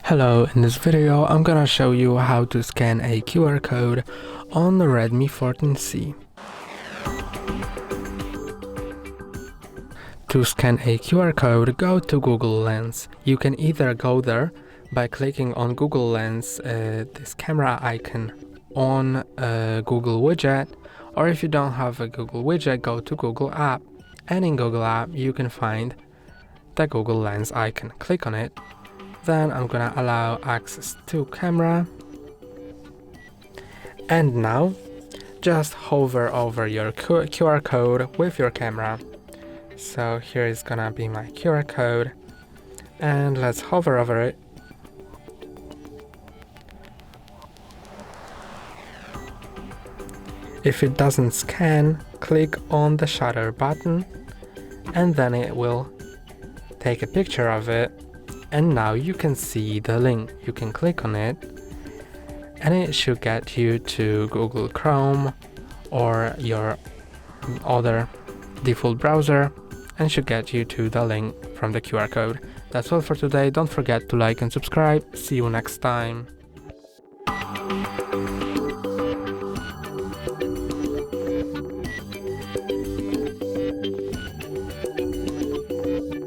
Hello, in this video I'm gonna show you how to scan a QR code on the Redmi 14C. To scan a QR code, go to Google Lens. You can either go there by clicking on Google Lens, this camera icon on a Google widget, or if you don't have a Google widget, go to Google app, and in Google app you can find the Google Lens icon. Click on it. Then I'm gonna allow access to camera, and now just hover over your QR code with your camera. So here is gonna be my QR code, and let's hover over it. If it doesn't scan, click on the shutter button, and then it will take a picture of it. And now you can see the link. You can click on it and it should get you to Google Chrome or your other default browser and should get you to the link from the QR code. That's all for today. Don't forget to like and subscribe. See you next time.